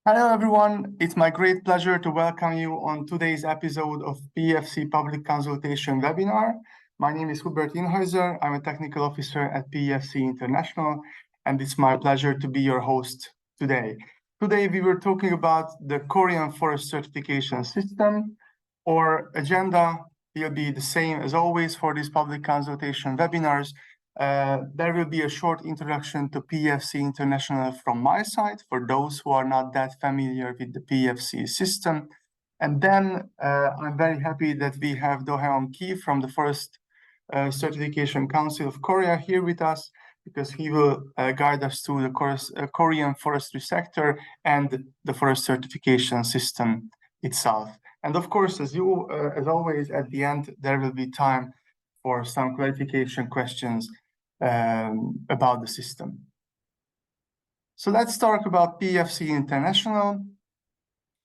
Hello, everyone. It's my great pleasure to welcome you on today's episode of PFC Public Consultation webinar. My name is Hubert Inhäuser. I'm a technical officer at PFC International, and it's my pleasure to be your host today. Today, we were talking about the Korean forest certification system. Our agenda will be the same as always for these public consultation webinars. There will be a short introduction to PFC International from my side for those who are not that familiar with the PFC system. And then I'm very happy that we have Do-Heon Ki from the Forest Certification Council of Korea here with us, because he will guide us through the Korean forestry sector and the forest certification system itself. And of course, as always, at the end, there will be time for some clarification questions about the system. So let's talk about PFC International.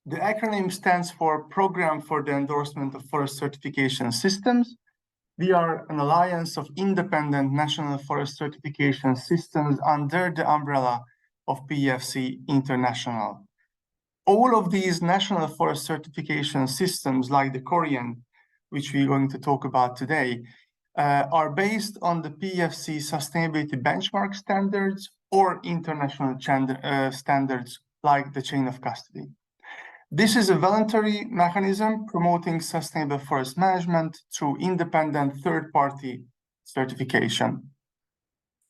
The acronym stands for Program for the Endorsement of Forest Certification Systems. We are an alliance of independent national forest certification systems under the umbrella of PFC International. All of these national forest certification systems, like the Korean, which we're going to talk about today, are based on the PFC sustainability benchmark standards or international standards like the chain of custody. This is a voluntary mechanism promoting sustainable forest management through independent third-party certification.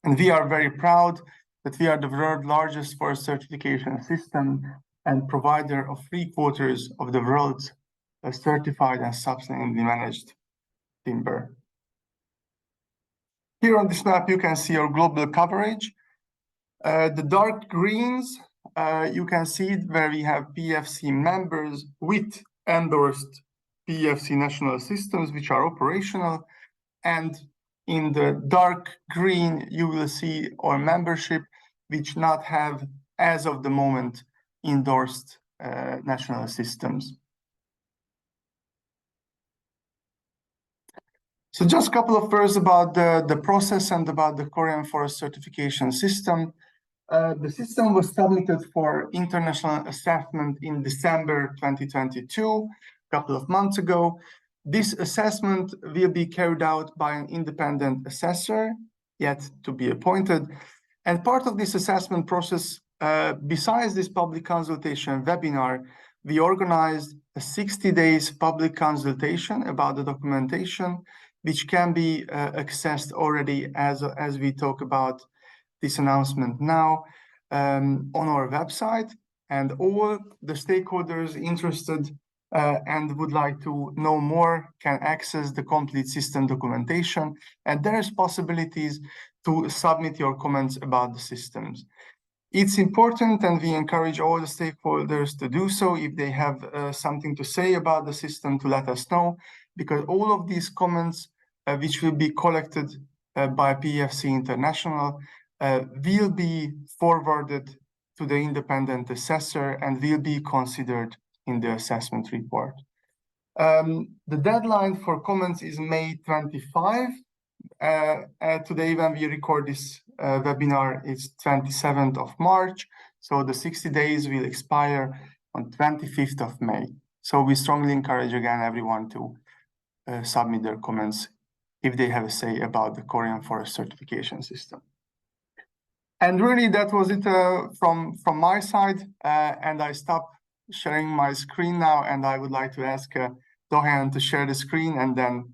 And we are very proud that we are the world's largest forest certification system and provider of 3/4 of the world's certified and sustainably managed timber. Here on this map, you can see our global coverage. The dark greens, you can see where we have PFC members with endorsed PFC national systems, which are operational. And in the dark green, you will see our membership, which not have, as of the moment, endorsed national systems. So just a couple of words about the process and about the Korean forest certification system. The system was submitted for international assessment in December 2022, a couple of months ago. This assessment will be carried out by an independent assessor, yet to be appointed. And part of this assessment process, besides this public consultation webinar, we organized a 60 days public consultation about the documentation, which can be accessed already as we talk about this announcement now on our website. And all the stakeholders interested and would like to know more can access the complete system documentation. And there's possibilities to submit your comments about the systems. It's important, and we encourage all the stakeholders to do so if they have something to say about the system, to let us know, because all of these comments, which will be collected by PFC International, will be forwarded to the independent assessor and will be considered in the assessment report. The deadline for comments is May 25. Today, when we record this webinar, it's 27th of March. So the 60 days will expire on 25th of May. So we strongly encourage again everyone to submit their comments if they have a say about the Korean forest certification system. And really, that was it from my side. And I stop sharing my screen now, and I would like to ask Do-Heon to share the screen and then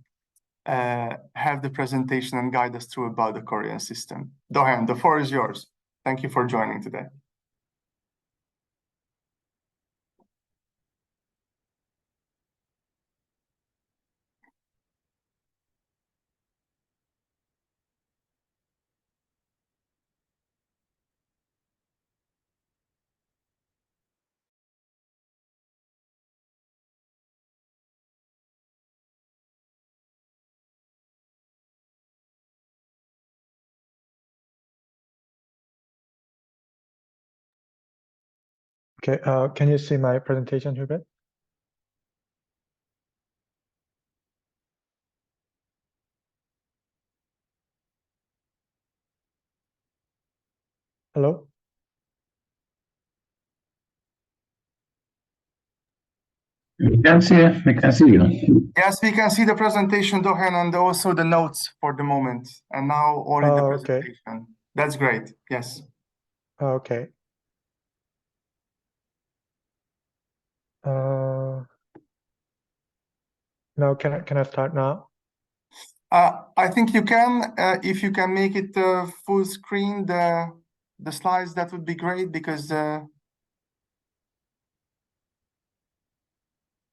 have the presentation and guide us through about the Korean system. Do-Heon, the floor is yours. Thank you for joining today. Okay, can you see my presentation, Hubert? Hello? We can see you. Yes, we can see the presentation, Dohan, and also the notes for the moment. And now only the Okay. presentation. That's great. Yes. Okay. Now can I start now? I think you can, if you can make it full screen, the slides, that would be great because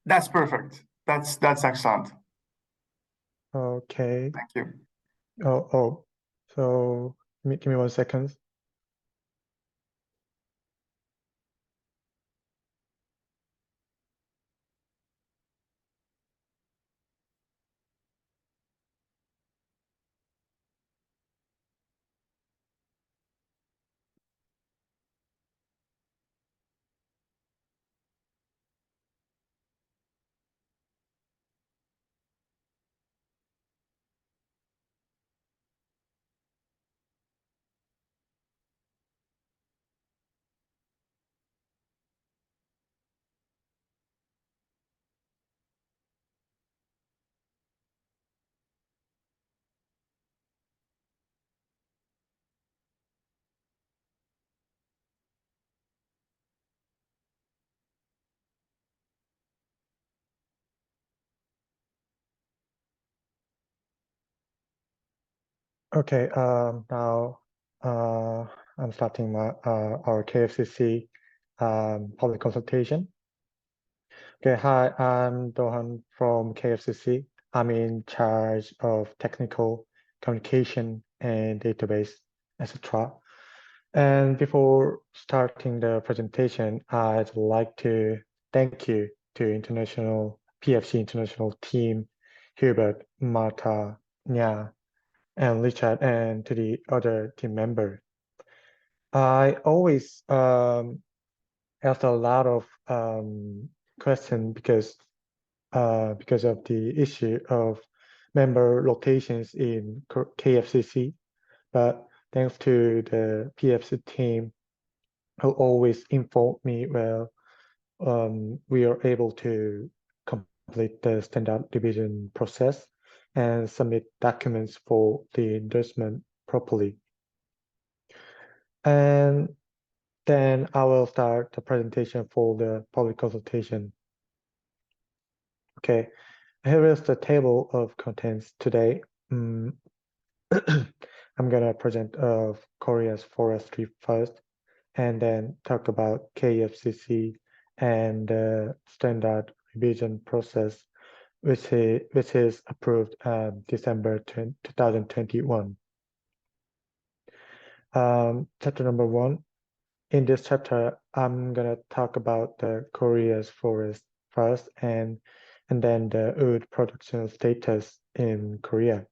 that's perfect. That's excellent. Okay. Thank you. Oh. So give me 1 second. Okay. Now I'm starting our KFCC public consultation. Okay. Hi, I'm Dohan from KFCC. I'm in charge of technical communication and database, etc. And before starting the presentation, I'd like to thank you to PFC International team, Hubert, Marta, Nya, and Richard, and to the other team member. I always ask a lot of questions because of the issue of member rotations in KFCC, but thanks to the PFC team who always inform me well, we are able to complete the standard division process and submit documents for the endorsement properly. And then I will start the presentation for the public consultation. Okay, here is the table of contents today. I'm gonna present of Korea's forestry first, and then talk about KFCC and the standard revision process, which is approved December 2021. Chapter number 1. In this chapter, I'm gonna talk about the Korea's forest first, and then the wood production status in Korea.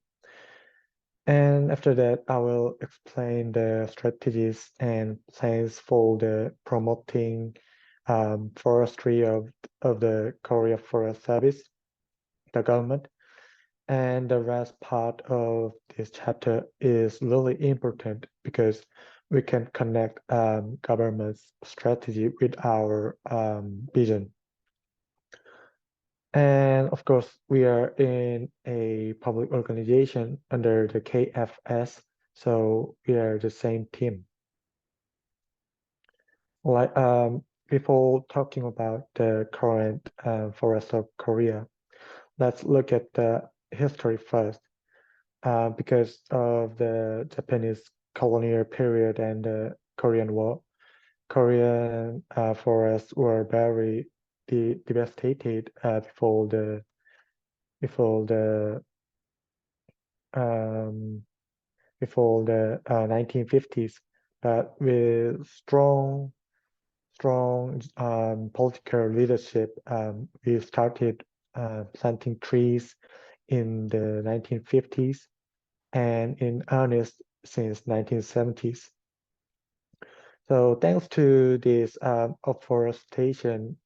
And after that, I will explain the strategies and plans for the promoting forestry of the Korea Forest Service, the government. And the last part of this chapter is really important because we can connect government's strategy with our vision. And of course, we are in a public organization under the KFS, so we are the same team. Like before talking about the current forest of Korea, let's look at the history first. Because of the Japanese colonial period and the Korean War, Korean forests were very devastated before the um, 1950s. But with strong political leadership, we started planting trees in the 1950s and in earnest since 1970s. So thanks to this afforestation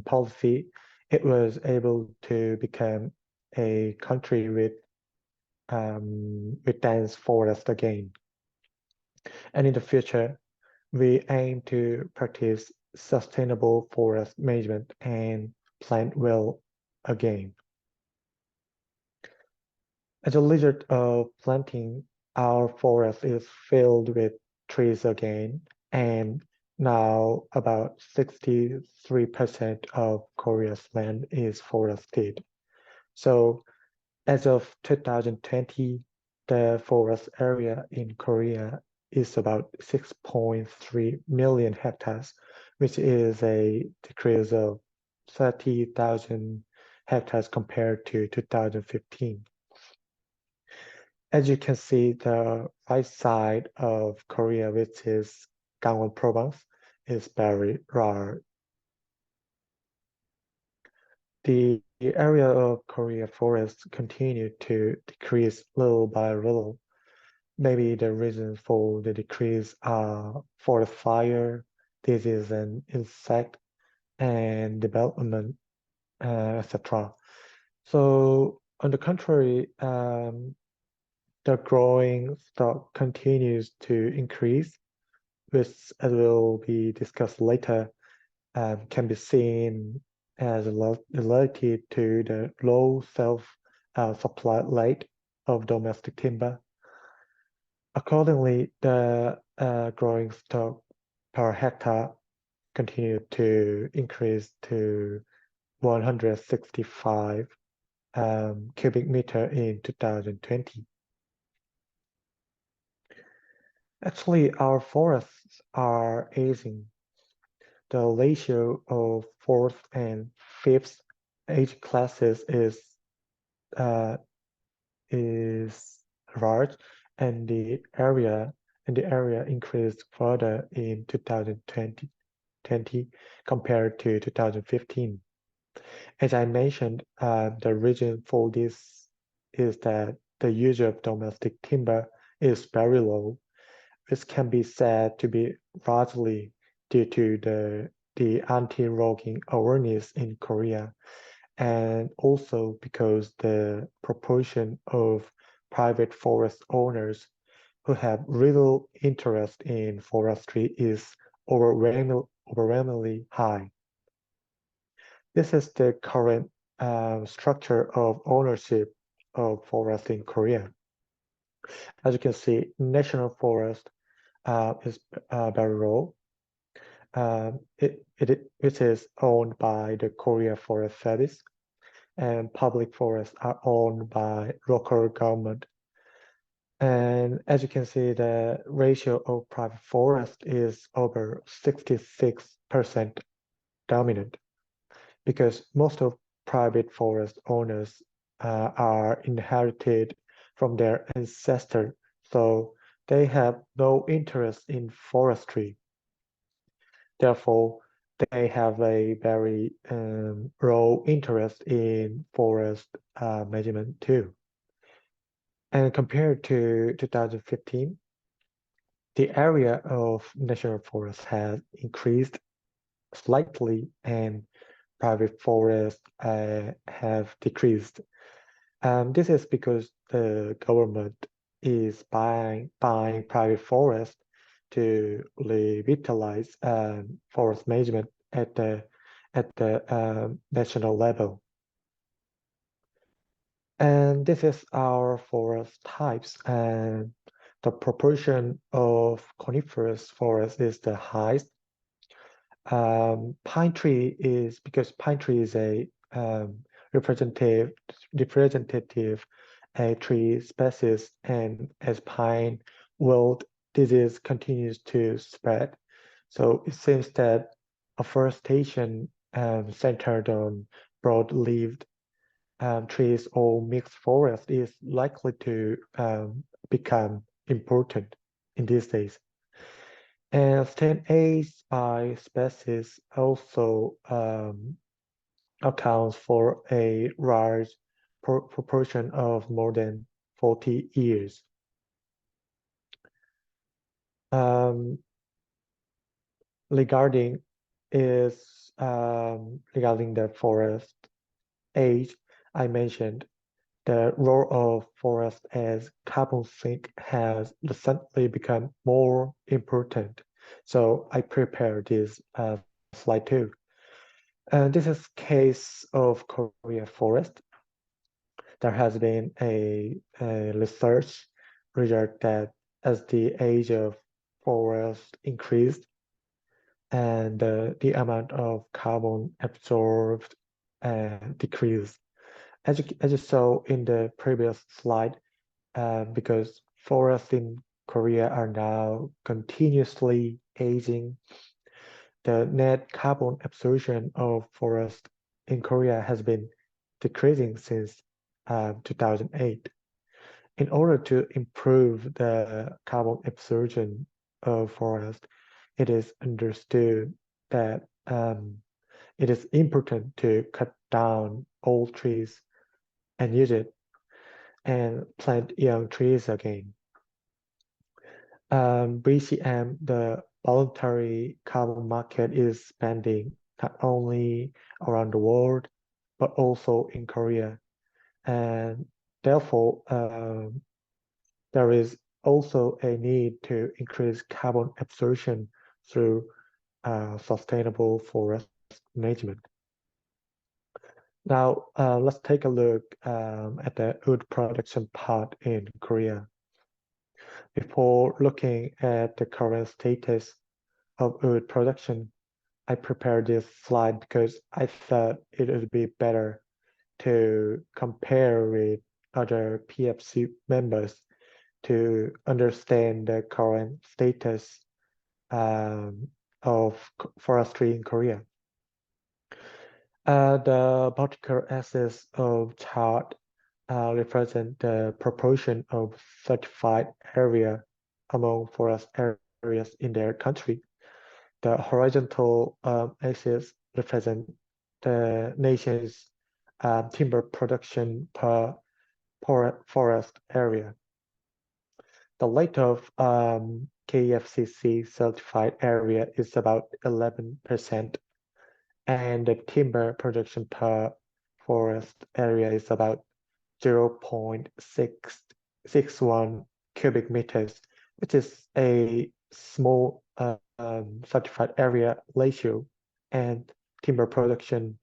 policy, it was able to become a country with dense forest again. And in the future, we aim to practice sustainable forest management and plant well again. As a result of planting, our forest is filled with trees again, and now about 63% of Korea's land is forested. So as of 2020, the forest area in Korea is about 6.3 million hectares, which is a decrease of 30,000 hectares compared to 2015. As you can see, the right side of Korea, which is Gangwon province, is very rare. The area of Korea forests continue to decrease little by little. Maybe the reasons for the decrease are forest fire, disease and insect, and development, etc. So on the contrary, the growing stock continues to increase, which, as will be discussed later, can be seen as related to the low supply rate of domestic timber. Accordingly, the growing stock per hectare continued to increase to 165 cubic meter in 2020. Actually, our forests are aging. The ratio of fourth and fifth age classes is large, and the area increased further in 2020 compared to 2015. As I mentioned, the reason for this is that the use of domestic timber is very low. This can be said to be largely due to the anti-logging awareness in Korea, and also because the proportion of private forest owners who have little interest in forestry is overwhelmingly high. This is the current structure of ownership of forest in Korea. As you can see, national forest is very low. It is owned by the Korea Forest Service, and public forests are owned by local government. And as you can see, the ratio of private forest is over 66% dominant, because most of private forest owners are inherited from their ancestors, so they have no interest in forestry. Therefore, they have a very low interest in forest management too. And compared to 2015, the area of national forest has increased slightly, and private forests have decreased. This is because the government is buying private forests to revitalize forest management at the national level. And this is our forest types, and the proportion of coniferous forest is the highest. Pine tree is a representative tree species, and as pine wilt disease continues to spread, so it seems that afforestation centered on broad-leaved trees or mixed forest is likely to become important in these days. And stand age by species also accounts for a large proportion of more than 40 years. Regarding the forest age, I mentioned the role of forest as carbon sink has recently become more important. So I prepared this slide 2. This is case of Korea forest. There has been a research result that as the age of forest increased and the amount of carbon absorbed decreased. As you saw in the previous slide, because forests in Korea are now continuously aging, the net carbon absorption of forest in Korea has been decreasing since 2008. In order to improve the carbon absorption of forest, it is understood that it is important to cut down old trees and use it and plant young trees again. BCM, the voluntary carbon market, is expanding not only around the world, but also in Korea. And therefore, there is also a need to increase carbon absorption through sustainable forest management. Now, let's take a look at the wood production part in Korea. Before looking at the current status of wood production, I prepared this slide because I thought it would be better to compare with other PFC members to understand the current status of forestry in Korea. The particular axis of chart represent the proportion of certified area among forest areas in their country. The horizontal axis represent the nation's timber production per forest area. The rate of KFCC certified area is about 11%, and the timber production per forest area is about 0.661 cubic meters, which is a small certified area ratio, and timber production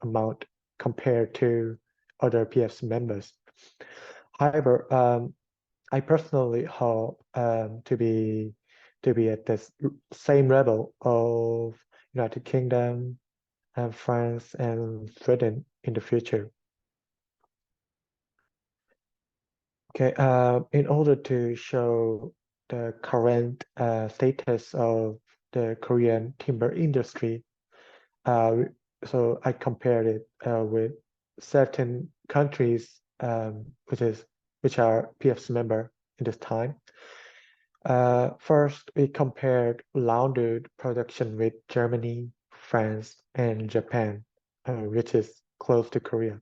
amount compared to other PFC members. However, I personally hope to be at the same level of United Kingdom and France and Sweden in the future. Okay, in order to show the current status of the Korean timber industry, so I compared it with certain countries which are PFC member in this time. First, we compared roundwood production with Germany, France, and Japan, which is close to Korea.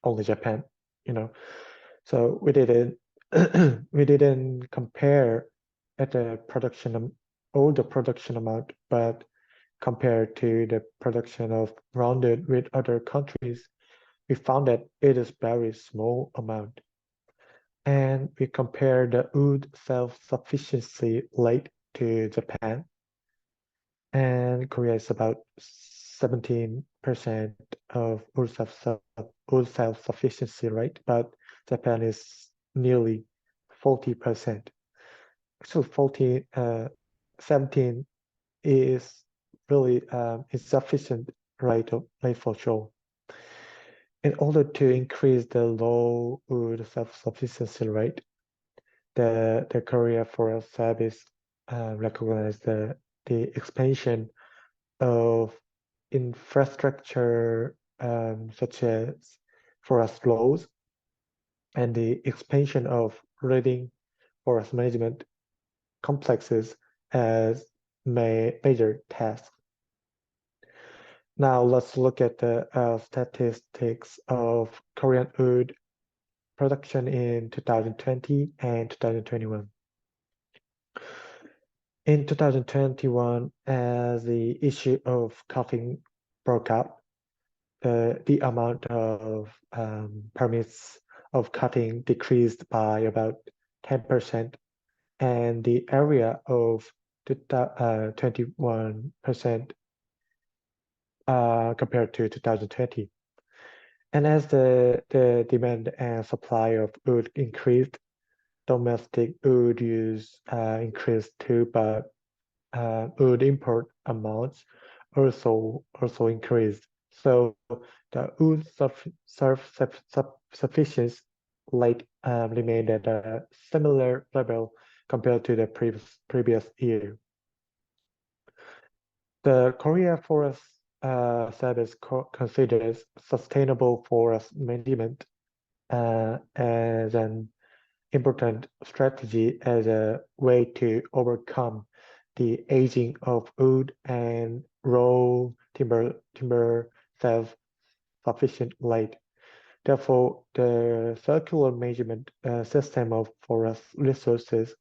Only Japan, you know. So we didn't we didn't compare at the production all the production amount, but compared to the production of roundwood with other countries, we found that it is very small amount. And we compare the wood self-sufficiency rate to Japan, and Korea is about 17% of wood self-sufficiency rate, but Japan is nearly 40%. So 17 is really insufficient rate for sure. In order to increase the low wood self-sufficiency rate, the Korea Forest Service recognized the expansion of infrastructure such as forest laws and the expansion of reading forest management complexes as major tasks. Now let's look at the statistics of Korean wood production in 2020 and 2021. In 2021, as the issue of cutting broke up, the amount of permits of cutting decreased by about 10%, and the area of to 21% compared to 2020. And as the demand and supply of wood increased, domestic wood use increased too, but wood import amounts also increased. So the wood sufficiency rate remained at a similar level compared to the previous year. The Korea Forest Service considers sustainable forest management as an important strategy as a way to overcome the aging of wood and raw timber self-sufficient rate. Therefore, the circular management system of forest resources,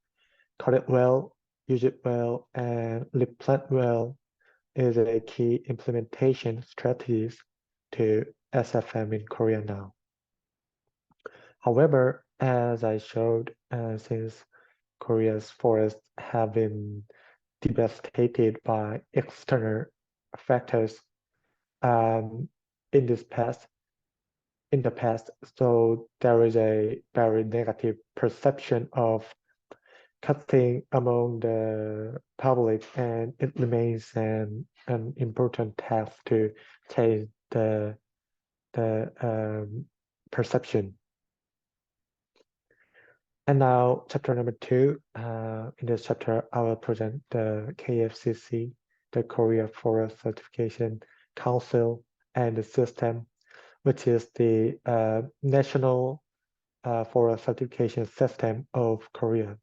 cut it well, use it well, and replant well is a key implementation strategies to SFM in Korea now. However, as I showed, since Korea's forests have been devastated by external factors in the past, so there is a very negative perception of cutting among the public, and it remains an important task to change the perception. And now, chapter number 2. In this chapter, I will present the KFCC, the Korea Forest Certification Council, and the system, which is the national forest certification system of Korea.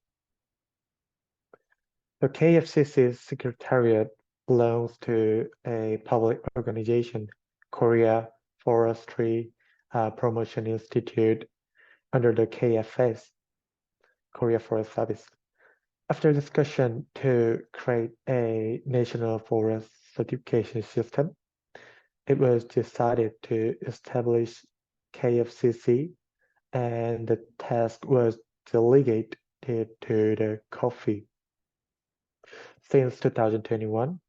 The KFCC's secretariat belongs to a public organization, Korea Forestry Promotion Institute, under the KFS, Korea Forest Service. After discussion to create a national forest certification system, it was decided to establish KFCC, and the task was delegated to the COFI. Since 2021,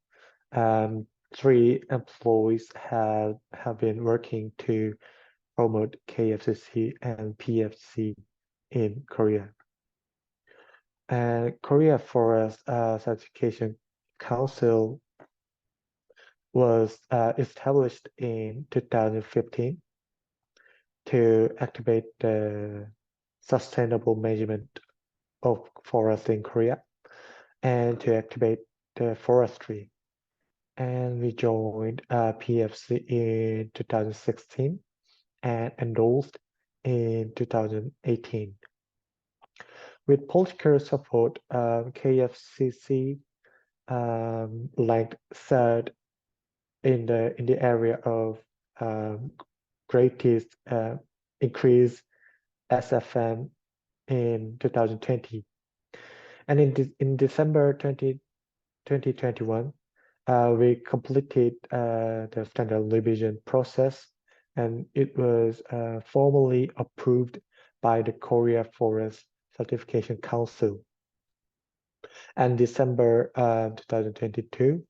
3 employees have been working to promote KFCC and PFC in Korea. And Korea Forest Certification Council was established in 2015 to activate the sustainable management of forests in Korea and to activate the forestry. And we joined PFC in 2016 and enrolled in 2018. With political support, KFCC ranked third in the area of greatest increase SFM in 2020. And in December 2021, we completed the standard revision process, and it was formally approved by the Korea Forest Certification Council. And December 2022,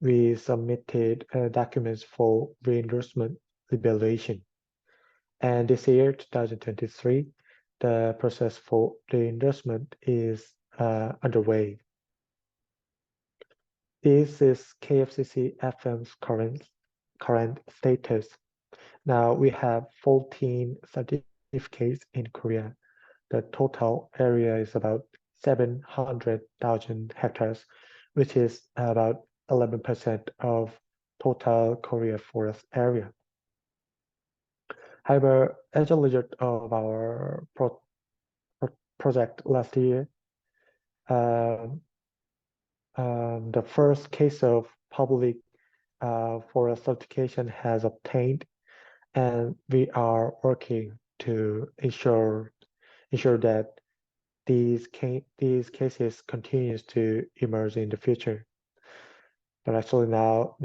we submitted documents for reimbursement evaluation. And this year, 2023, the process for reimbursement is underway. This is KFCC FM's current status. Now we have 14 certificates in Korea. The total area is about 700,000 hectares, which is about 11% of total Korea forest area. However, as a result of our project last year, the first case of public forest certification has obtained, and we are working to ensure that these cases continues to emerge in the future. But actually now,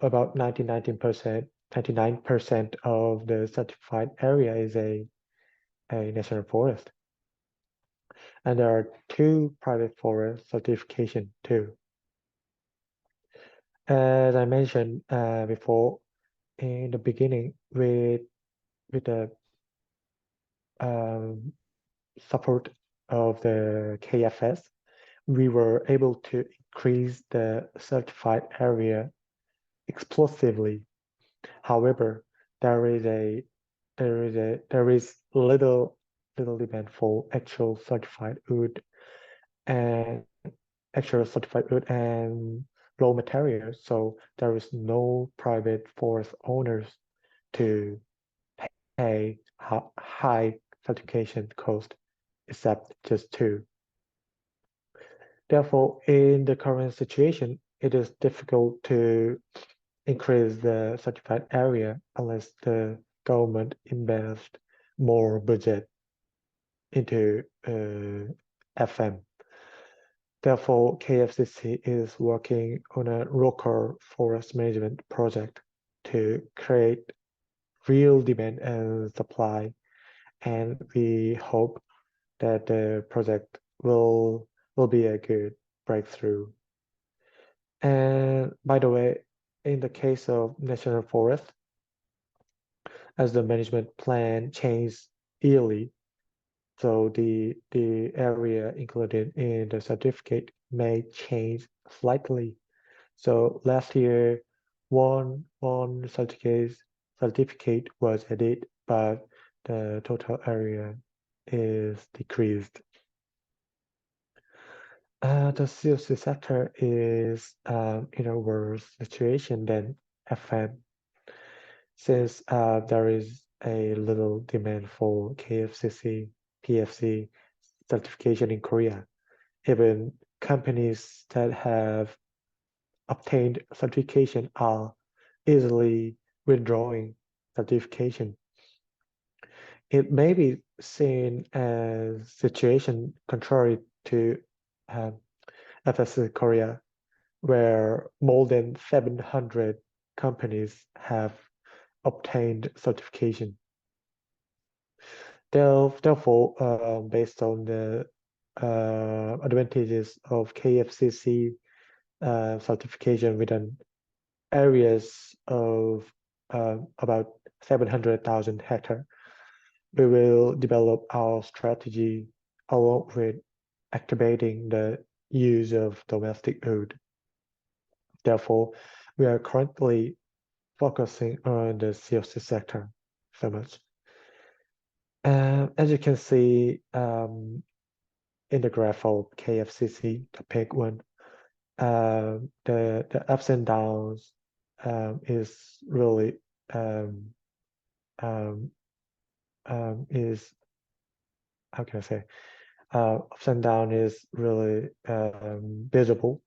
about 99% of the certified area is a national forest. And there are 2 private forest certification too. As I mentioned before in the beginning, with the support of the KFS, we were able to increase the certified area explosively. However, there is little demand for actual certified wood and raw materials. So there is no private forest owners to pay high certification cost, except just 2. Therefore, in the current situation, it is difficult to increase the certified area unless the government invest more budget into FM. Therefore, KFCC is working on a local forest management project to create real demand and supply, and we hope that the project will be a good breakthrough. And by the way, in the case of national forest, as the management plan changes yearly, so the area included in the certificate may change slightly. So last year, one certificate was added, but the total area is decreased. The COC sector is in a worse situation than FM, since there is a little demand for KFCC, PFC certification in Korea. Even companies that have obtained certification are easily withdrawing certification. It may be seen as situation contrary to FSC Korea, where more than 700 companies have obtained certification. Therefore, based on the advantages of KFCC certification within areas of about 700,000 hectares, we will develop our strategy along with activating the use of domestic wood. Therefore, we are currently focusing on the COC sector so much. As you can see in the graph of KFCC, the pink one, the ups and downs is really is, how can I say, ups and down is really visible.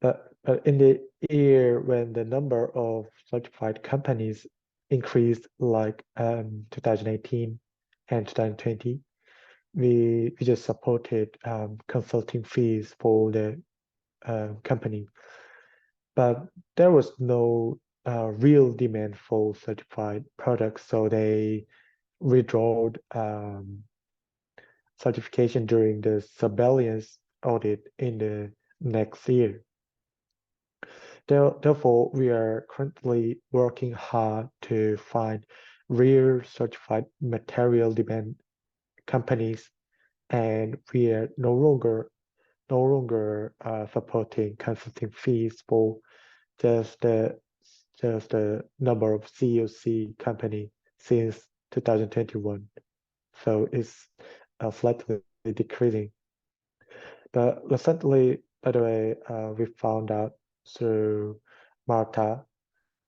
But in the year when the number of certified companies increased, like 2018 and 2020, we just supported consulting fees for the company, but there was no real demand for certified products, so they withdrew certification during the surveillance audit in the next year. Therefore, we are currently working hard to find real certified material demand companies, and we are no longer supporting consulting fees for just the number of COC company since 2021. So it's slightly decreasing. But recently, by the way, we found out through Marta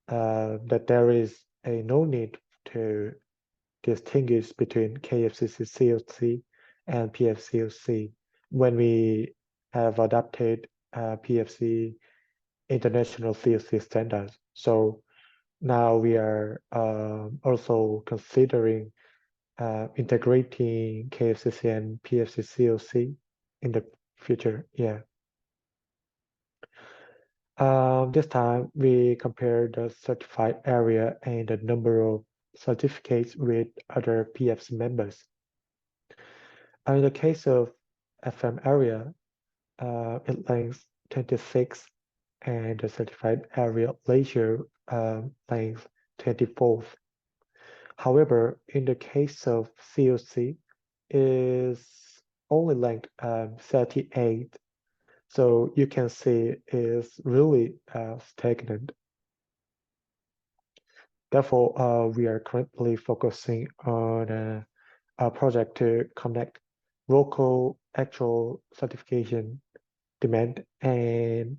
that there is no need to distinguish between KFCC COC and PFCOC when we have adopted PFC international COC standards. So now we are also considering integrating KFCC and PFC-COC in the future. Yeah. This time we compare the certified area and the number of certificates with other PFC members. In the case of FM area, it length 26, and the certified area leisure length 24. However, in the case of COC, is only length 38. So you can see it's really stagnant. Therefore, we are currently focusing on a project to connect local actual certification demand and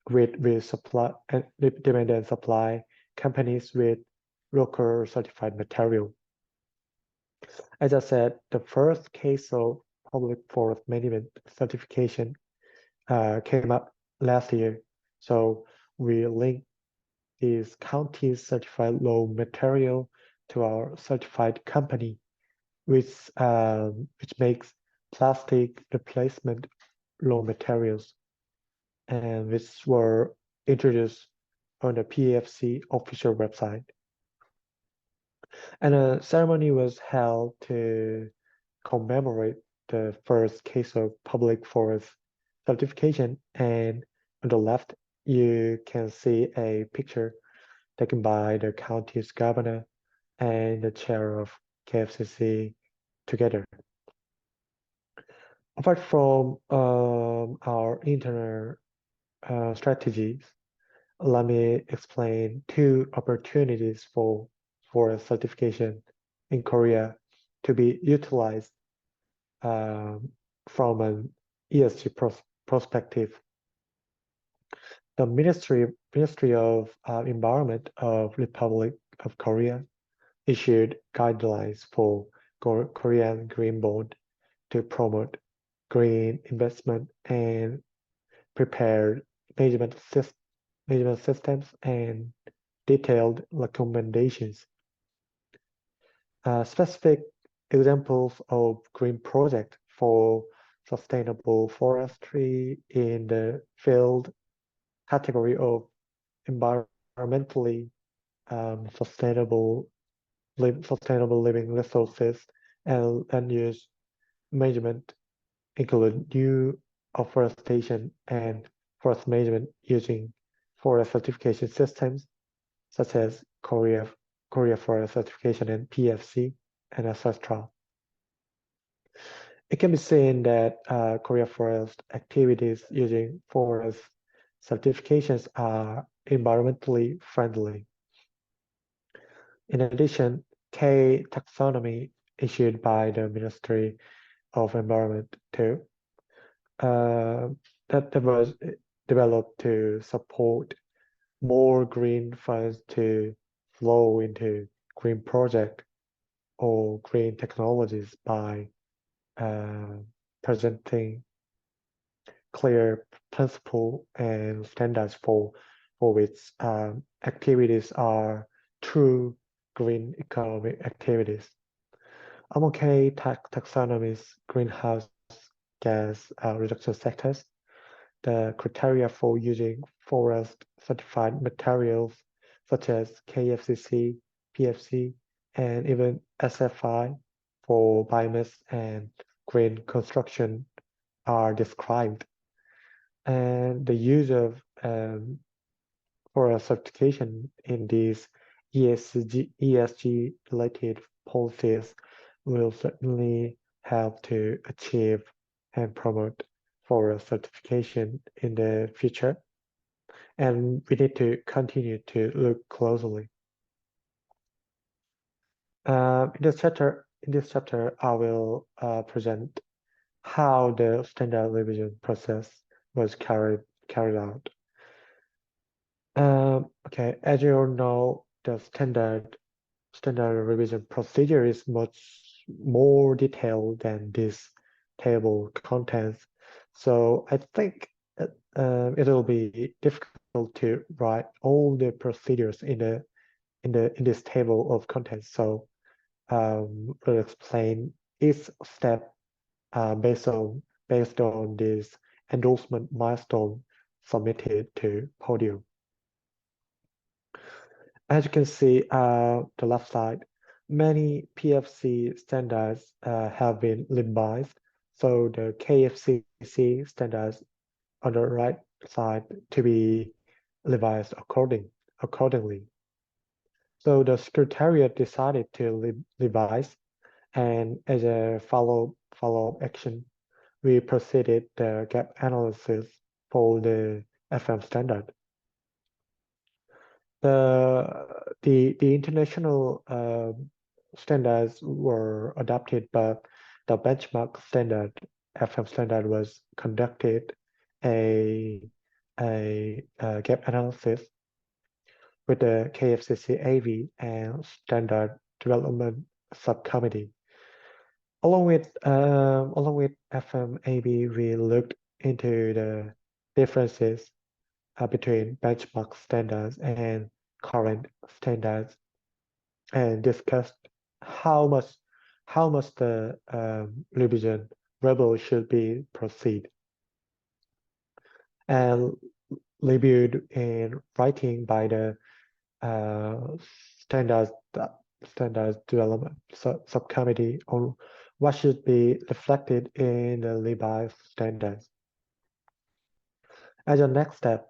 with supply and demand and supply companies with local certified material. As I said, the first case of public forest management certification came up last year. So we linked this county certified low material to our certified company, which makes plastic replacement low materials, and which were introduced on the PFC official website. And a ceremony was held to commemorate the first case of public forest certification. And on the left, you can see a picture taken by the county's governor and the chair of KFCC together. Apart from our internal strategies, let me explain two opportunities for certification in Korea to be utilized from an ESG perspective. The Ministry of Environment of Republic of Korea issued guidelines for Korean Green Bond to promote green investment and prepared management systems and detailed recommendations. Specific examples of green project for sustainable forestry in the field category of environmentally sustainable living resources and land use management include new afforestation and forest management using forest certification systems such as Korea Forest Certification and PFC and etc. It can be seen that Korea Forest activities using forest certifications are environmentally friendly. In addition, K taxonomy issued by the Ministry of Environment too, that was developed to support more green funds to flow into green project or green technologies by presenting clear principle and standards for which activities are true green economic activities. Among taxonomy's greenhouse gas reduction sectors, the criteria for using forest certified materials such as KFCC, PFC, and even SFI for biomass and green construction are described. And the use of forest certification in these ESG related policies will certainly help to achieve and promote forest certification in the future. And we need to continue to look closely. In this chapter, I will present how the standard revision process was carried out. Okay, as you all know, the standard revision procedure is much more detailed than this table contents. So I think it will be difficult to write all the procedures in this table of contents. So we'll explain each step based on this endorsement milestone submitted to Podium. As you can see, the left side, many PFC standards have been revised So the KFCC standards on the right side to be revised accordingly. So the Secretariat decided to revise, and as a follow-up action, we proceeded the gap analysis for the FM standard. The international standards were adopted, but the benchmark standard, FM standard, was conducted a gap analysis with the KFCC AV and Standard Development Subcommittee. Along with FM AV, we looked into the differences between benchmark standards and current standards, and discussed how much the revision should be proceed, and reviewed in writing by the standards development subcommittee on what should be reflected in the revised standards. As a next step,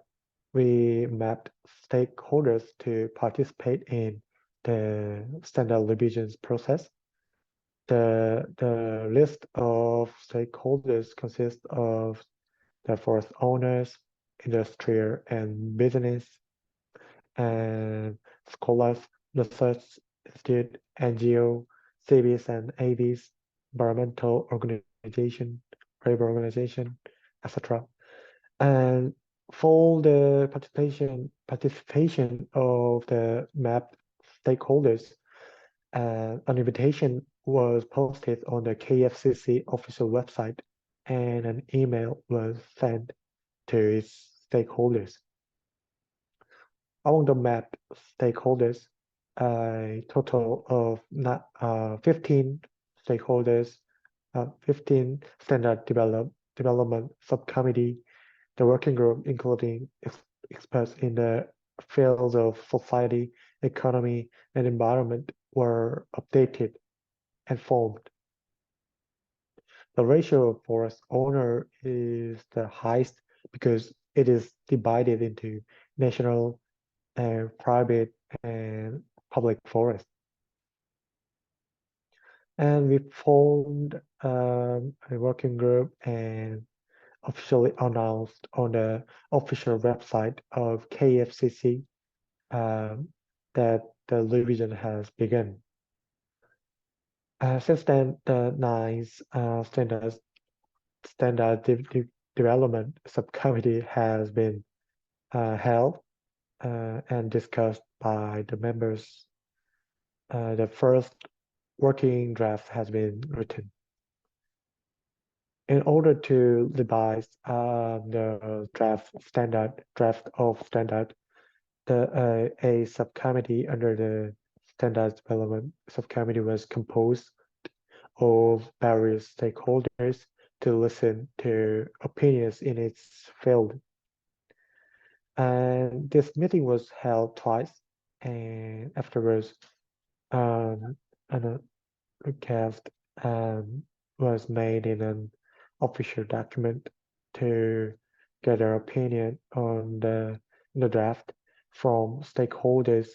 we mapped stakeholders to participate in the standard revisions process. The list of stakeholders consists of the forest owners, industrial and business, and scholars, research institute, NGO, cities and AVs, environmental organization, labor organization, etc. And for the participation of the mapped stakeholders, an invitation was posted on the KFCC official website, and an email was sent to its stakeholders. Among the mapped stakeholders, a total of 15 stakeholders, 15 standard development subcommittee, the working group, including experts in the fields of society, economy, and environment, were updated and formed. The ratio of forest owner is the highest because it is divided into national and private and public forest. And we formed a working group and officially announced on the official website of KFCC that the revision has begun. Since then, the ninth standard development subcommittee has been held and discussed by the members. The first working draft has been written. In order to revise the draft of standard, a subcommittee under the standards development subcommittee was composed of various stakeholders to listen to opinions in its field. And this meeting was held twice, and afterwards, an recast was made in an official document to gather opinion on the draft from stakeholders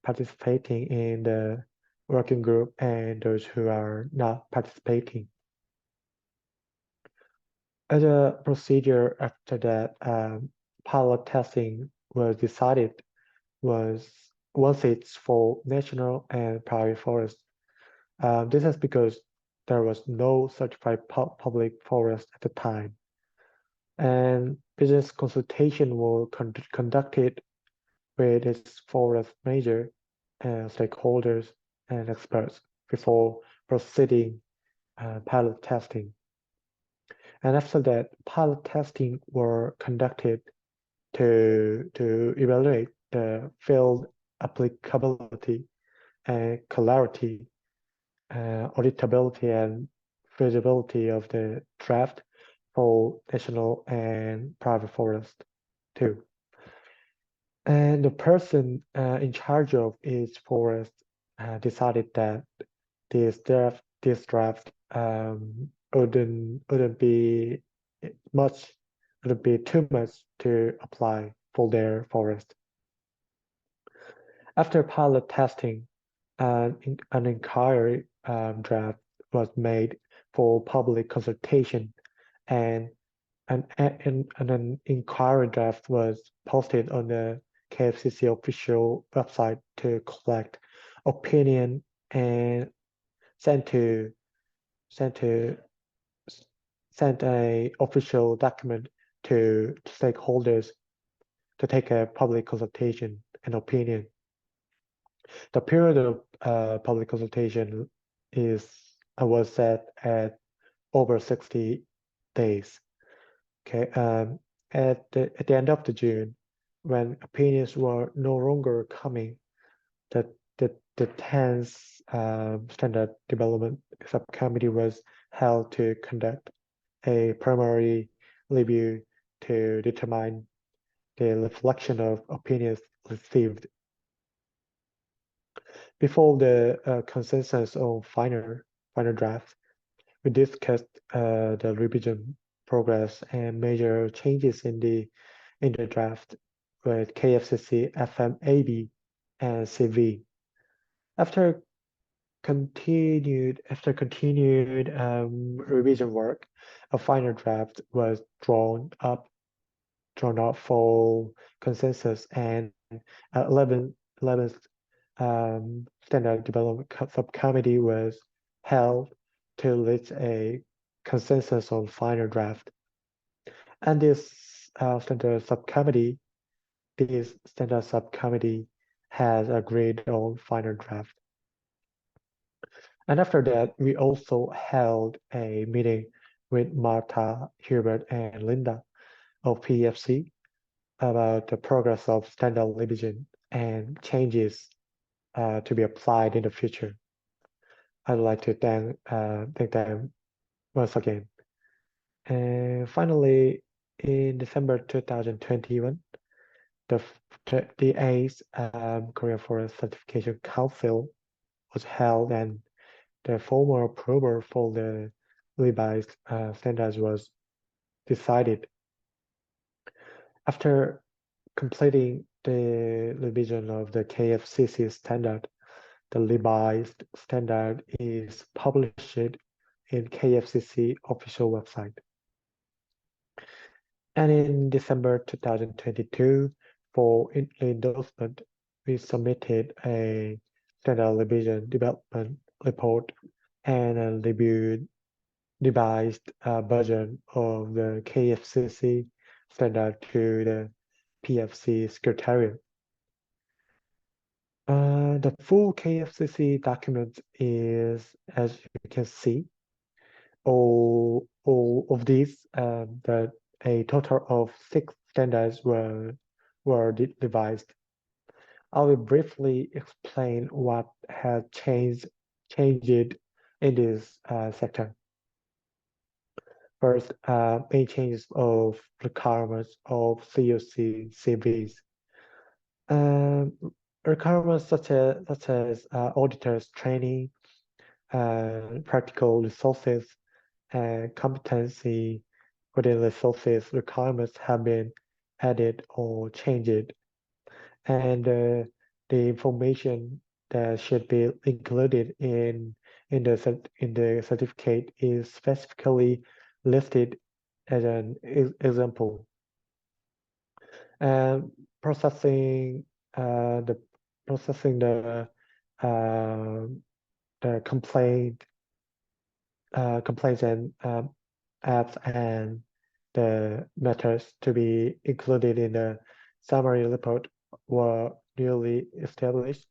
participating in the working group and those who are not participating. As a procedure after that, pilot testing was decided once it's for national and private forests. This is because there was no certified public forest at the time, and business consultation was conducted with its forest major and stakeholders and experts before proceeding pilot testing. And after that, pilot testing were conducted to evaluate the field applicability and clarity, auditability and feasibility of the draft for national and private forest too. And the person in charge of each forest decided that this draft wouldn't be much, wouldn't be too much to apply for their forest. After pilot testing, an inquiry draft was made for public consultation, and an inquiry draft was posted on the KFCC official website to collect opinion and sent a official document to stakeholders to take a public consultation and opinion. The period of public consultation was set at over 60 days. Okay, at the end of the June, when opinions were no longer coming, the 10th Standard Development Subcommittee was held to conduct a primary review to determine the reflection of opinions received. Before the consensus on final draft, we discussed the revision progress and major changes in the draft with KFCC, FMAB, and CV. After continued revision work, a final draft was drawn up for consensus, and 11th Standard Development Subcommittee was held to reach a consensus on final draft. And this standard subcommittee has agreed on final draft. And after that, we also held a meeting with Martha, Hubert, and Linda of PFC about the progress of standard revision and changes to be applied in the future. I'd like to thank them once again. And finally, in December 2021, the 8th Korean Forest Certification Council was held, and the formal approval for the revised standards was decided. After completing the revision of the KFCC standard, the revised standard is published in KFCC official website. And in December 2022, for endorsement, we submitted a standard revision development report and a revised version of the KFCC standard to the PFC Secretariat. The full KFCC document is, as you can see, all of these, that a total of 6 standards were revised. I will briefly explain what has changed in this sector. First, main changes of requirements of COC CVs. Requirements such as auditors training, practical resources, and competency within resources requirements have been added or changed, and the information that should be included in the certificate is specifically listed as an example. And processing the complaints and apps and the matters to be included in the summary report were newly established.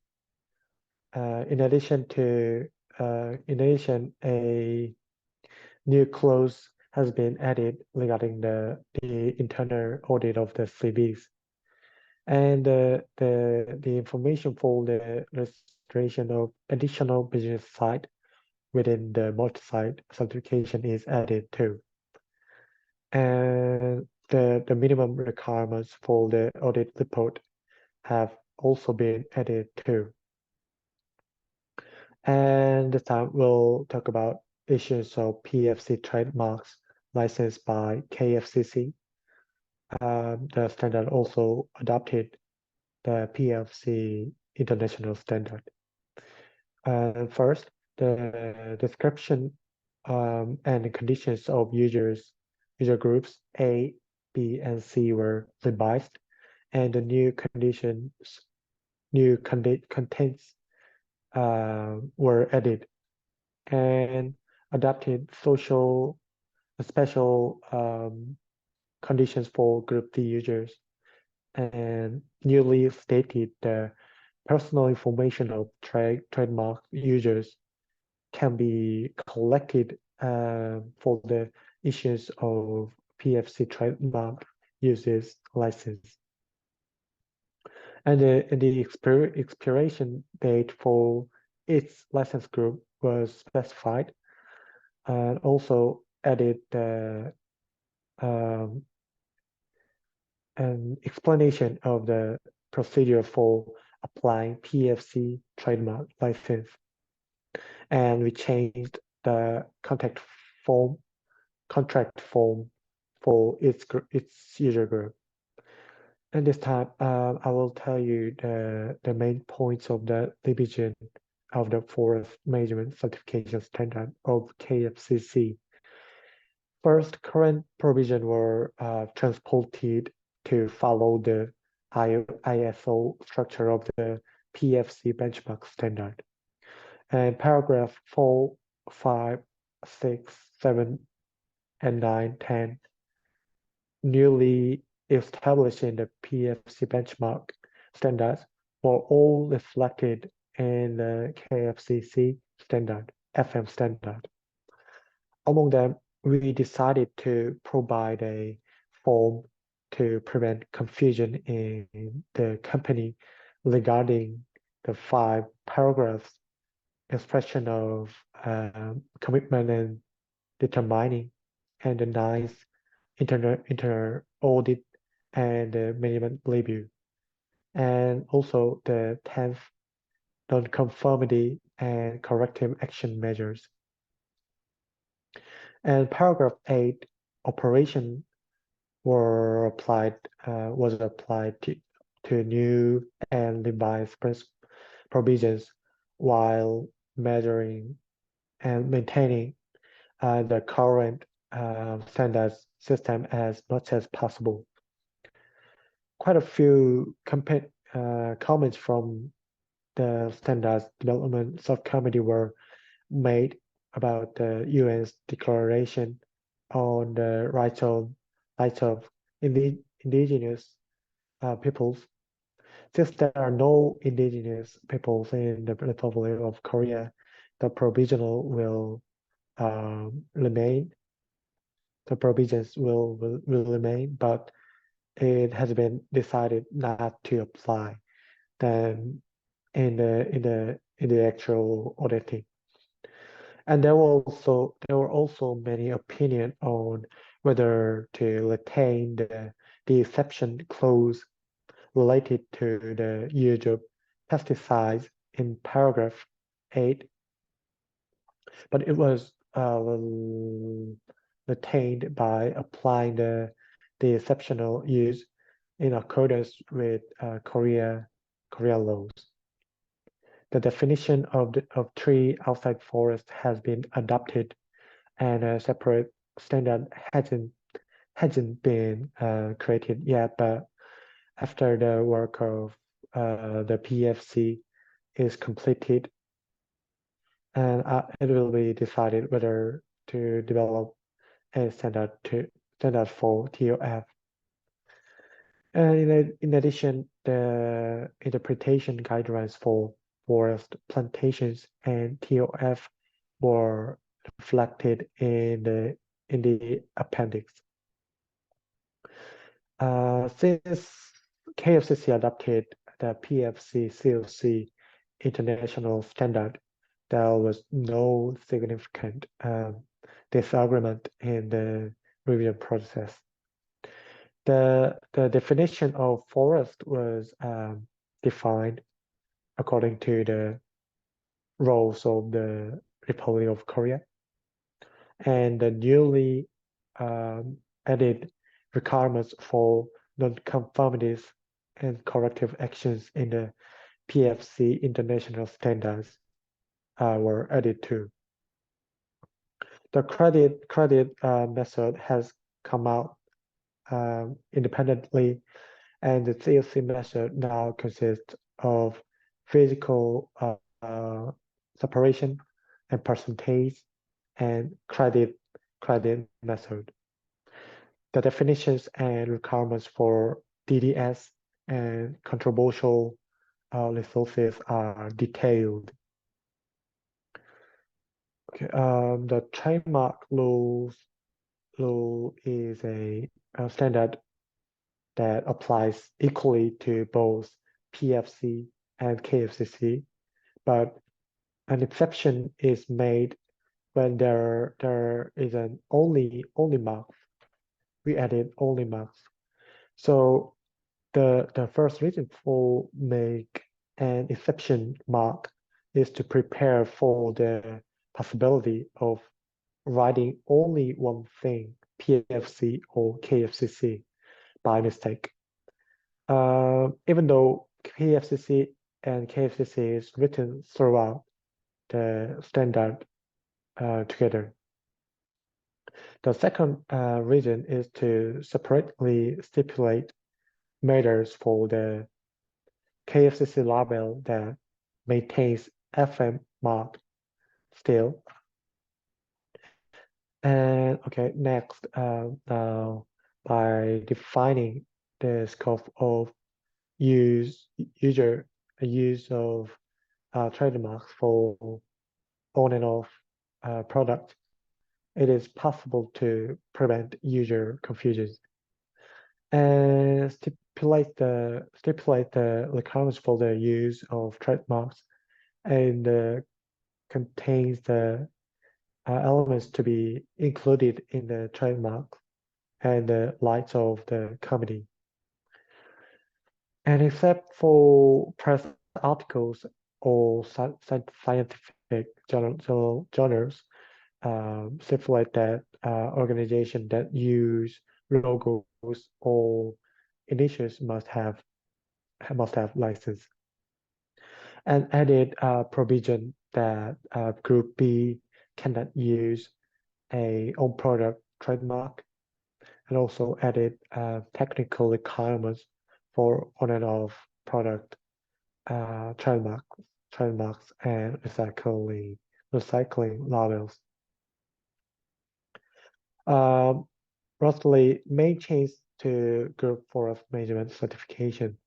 In addition, a new clause has been added regarding the internal audit of the CVs, and the information for the registration of additional business site within the multi-site certification is added too. And the minimum requirements for the audit report have also been added too. And this time we'll talk about issuance of PFC trademarks licensed by KFCC. The standard also adopted the PFC international standard. First, the description and conditions of user groups A, B, and C were revised, and the new contents were added, and adopted special conditions for Group D users, and newly stated the personal information of trademark users can be collected for the issuance of PFC trademark users license. And the expiration date for its license group was specified, and also added the an explanation of the procedure for applying PFC trademark license. And we changed the contract form for its user group. And this time, I will tell you the main points of the revision of the forest management certification standard of KFCC. First, current provision were transported to follow the ISO structure of the PFC benchmark standard. And paragraph 4, 5, 6, 7, and 9, 10, newly established in the PFC benchmark standards, were all reflected in the KFCC standard, FM standard. Among them, we decided to provide a form to prevent confusion in the company regarding the 5 paragraphs expression of commitment and determining, and the 9th inter audit and management review, and also the 10th non-conformity and corrective action measures. And paragraph 8, operation was applied to new and revised provisions while measuring and maintaining the current standards system as much as possible. Quite a few comments from the standards development subcommittee were made about the UN's declaration on the rights of indigenous peoples. Since there are no indigenous peoples in the Republic of Korea, the provisional will remain. The provisions will remain, but it has been decided not to apply them in the actual auditing. And there were also many opinions on whether to retain the exception clause related to the use of pesticides in paragraph 8, but it was retained by applying the exceptional use in accordance with Korea laws. The definition of tree outside forest has been adopted, and a separate standard hasn't been created yet. But after the work of the PFC is completed, and it will be decided whether to develop a standard for TOF. And in addition, the interpretation guidelines for forest plantations and TOF were reflected in the appendix. Since KFCC adopted the PFC COC international standard, there was no significant disagreement in the review process. The definition of forest was defined according to the rules of the Republic of Korea. and the newly added requirements for non-conformities and corrective actions in the PFC international standards were added too. The credit method has come out independently, and the CLC method now consists of physical separation and percentage and credit method. The definitions and requirements for DDS and controversial resources are detailed. Okay, the trademark law is a standard that applies equally to both PFC and KFCC, but an exception is made when there is an only mark. We added only marks. So the first reason for make an exception mark is to prepare for the possibility of writing only one thing, PFC or KFCC, by mistake. Even though PFCC and KFCC is written throughout the standard together. The second reason is to separately stipulate matters for the KFCC label that maintains FM mark still. And okay, next, now by defining the scope of use of trademarks for on and off product, it is possible to prevent user confusion and stipulate the requirements for the use of trademarks and contains the elements to be included in the trademark and the rights of the company. And except for press articles or scientific journals, stipulate that organizations that use logos or initials must have license. And added provision that Group B cannot use a own product trademark, and also added technical requirements for on and off product trademarks and recycling labels. Lastly, main change to group forest management certification.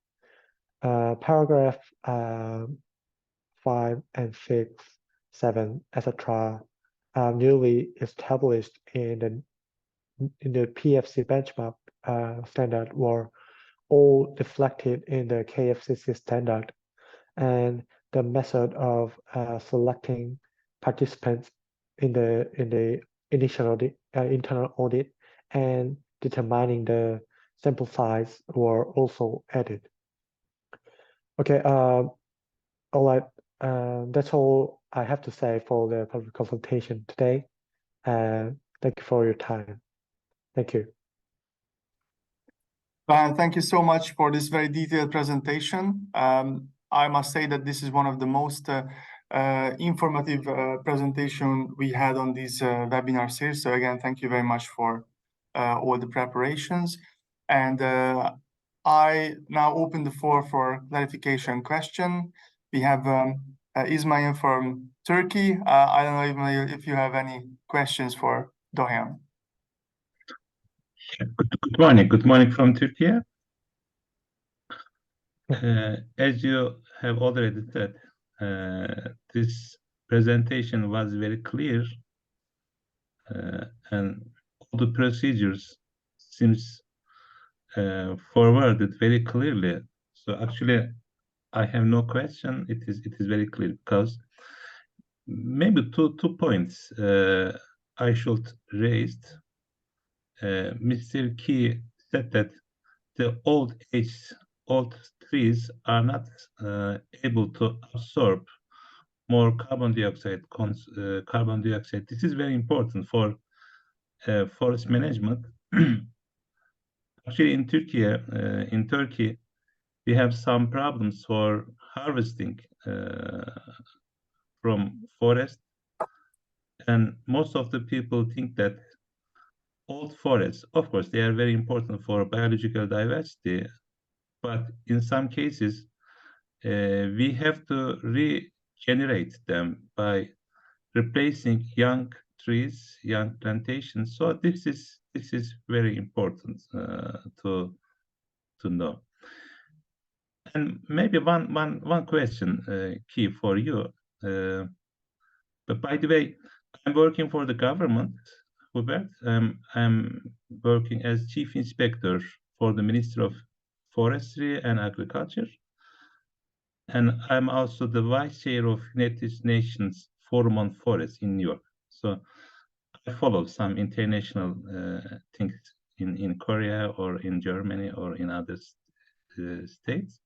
Paragraph 5 and 6, 7, etc. Newly established in the PFC benchmark standard were all reflected in the KFCC standard, and the method of selecting participants in the initial audit, internal audit, and determining the sample size were also added. Okay, all right, that's all I have to say for the public consultation today. Thank you for your time. Thank you. Thank you so much for this very detailed presentation. I must say that this is one of the most informative presentation we had on this webinar series. So again, thank you very much for all the preparations. And I now open the floor for clarification question. We have Ismail from Turkey. I don't know, Ismail, if you have any questions for Doğan. Good morning from Turkey. As you have already said, this presentation was very clear, and all the procedures seems forwarded very clearly. So actually, I have no question. It is very clear, because maybe two points I should raise. Mr. Key said that the old trees are not able to absorb more carbon dioxide. This is very important for forest management. Actually, in Turkey, we have some problems for harvesting from forest, and most of the people think that old forests, of course, they are very important for biological diversity, but in some cases, we have to regenerate them by replacing young trees, young plantations. So this is very important to know. And maybe one question, Key, for you. But by the way, I'm working for the government, Hubert. I'm working as Chief Inspector for the Ministry of Forestry and Agriculture. And I'm also the Vice Chair of United Nations Forum on Forests in New York. So I follow some international things in Korea or in Germany or in other states.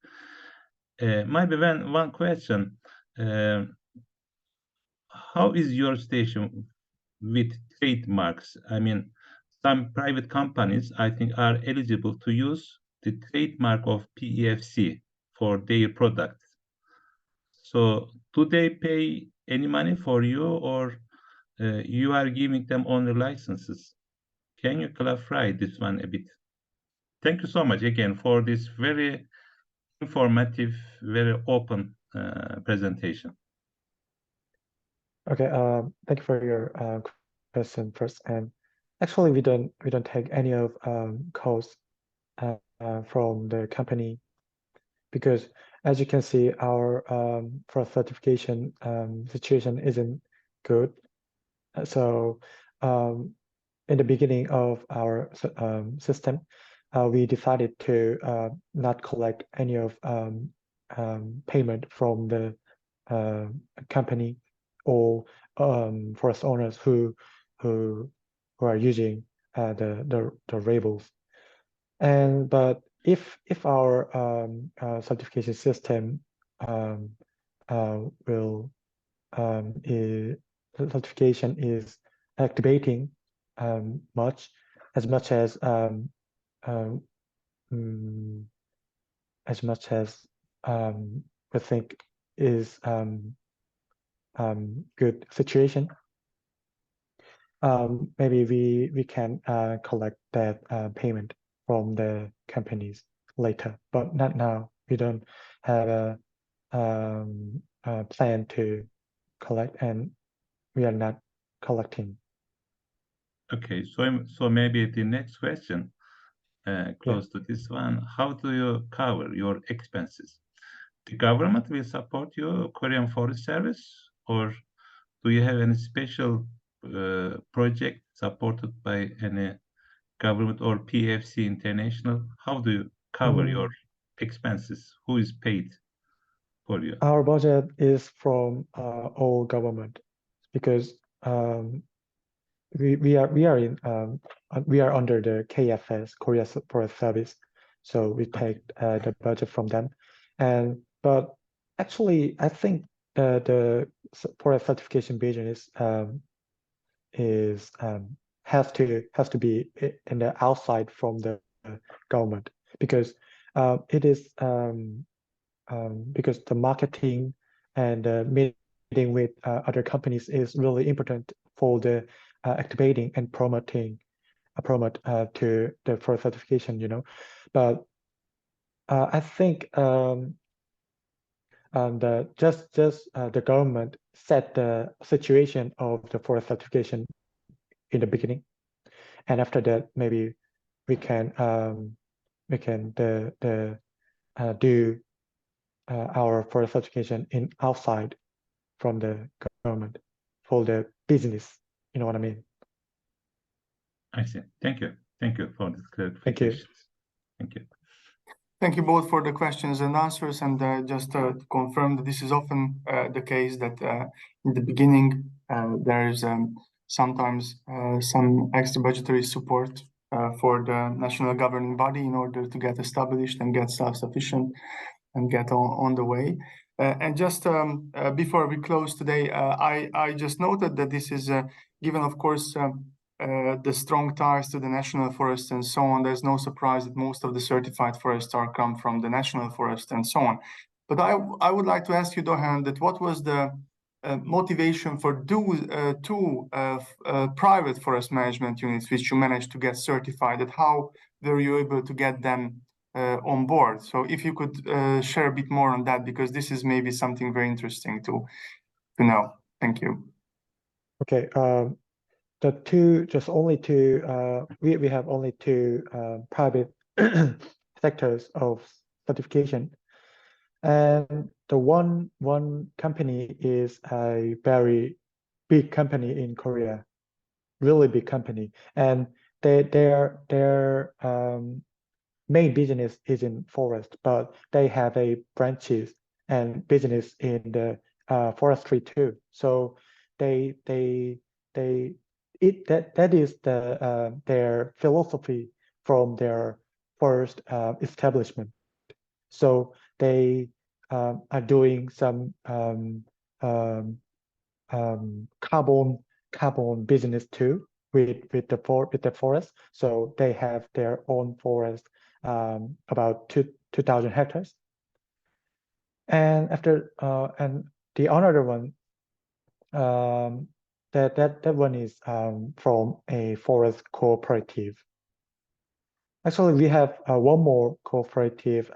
Maybe one question. How is your station with trademarks? I mean, some private companies, I think, are eligible to use the trademark of PEFC for their products. So do they pay any money for you, or you are giving them only licenses? Can you clarify this one a bit? Thank you so much again for this very informative, very open presentation. Okay, thank you for your question first. And actually, we don't take any of costs from the company, because as you can see, our for certification situation isn't good. So in the beginning of our system, we decided to not collect any of payment from the company or forest owners who are using the labels. And but if our certification system certification is activating much as we think is good situation, maybe we can collect that payment from the companies later, but not now. We don't have a plan to collect, and we are not collecting. Okay, so maybe the next question, close to this one, how do you cover your expenses? The government will support you, Korean Forest Service, or do you have any special project supported by any government or PFC International? How do you cover your expenses? Who is paid for you? Our budget is from all government, because we are under the KFS, Korea Forest Service, so we take the budget from them. But actually, I think the forest certification business has to be in the outside from the government, because it is because the marketing and meeting with other companies is really important for the activating and promote to the forest certification, you know. But I think the government set the situation of the forest certification in the beginning, and after that maybe we can do our forest certification in outside from the government for the business. You know what I mean? I see. Thank you for this clarification. Thank you. Thank you. Thank you both for the questions and answers. And just to confirm that this is often the case, that in the beginning there is sometimes some extra budgetary support for the national governing body in order to get established and get self-sufficient and get on the way. And just before we close today, I just noted that this is given, of course, the strong ties to the national forest and so on. There's no surprise that most of the certified forests are come from the national forest and so on. But I would like to ask you, Dohan, that what was the motivation for two private forest management units which you managed to get certified, and how were you able to get them on board? So if you could share a bit more on that, because this is maybe something very interesting to know. Thank you. Okay, we have only two private sectors of certification, and the one company is a very big company in Korea, really big company, and their main business is in forest, but they have a branches and business in the forestry too. So that is their philosophy from their first establishment. So they are doing some carbon business too with the forest. So they have their own forest, about 2,000 hectares. And after and the another one, that one is from a forest cooperative. Actually, we have one more cooperative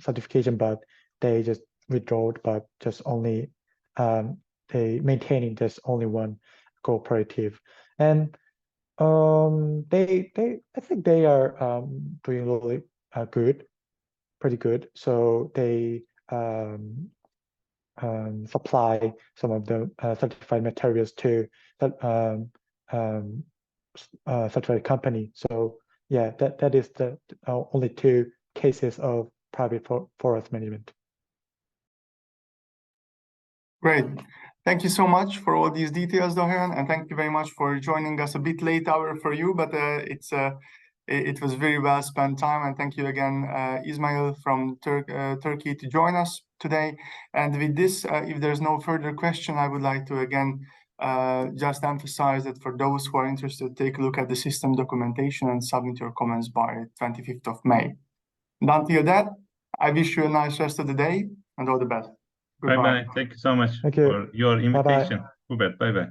certification, but they just withdrew, but just only they maintaining just only one cooperative. And I think they are doing really good, pretty good. So they supply some of the certified materials to that certified company. So yeah, that is the only two cases of private forest management. Great. Thank you so much for all these details, Dohan, and thank you very much for joining us a bit late hour for you, but it was very well spent time. And thank you again, Ismail from Turkey, to join us today. And with this, if there's no further question, I would like to again just emphasize that for those who are interested, take a look at the system documentation and submit your comments by 25th of May. And until that, I wish you a nice rest of the day and all the best. Bye bye. Thank you so much Thank you. for your invitation. Hubert, bye bye.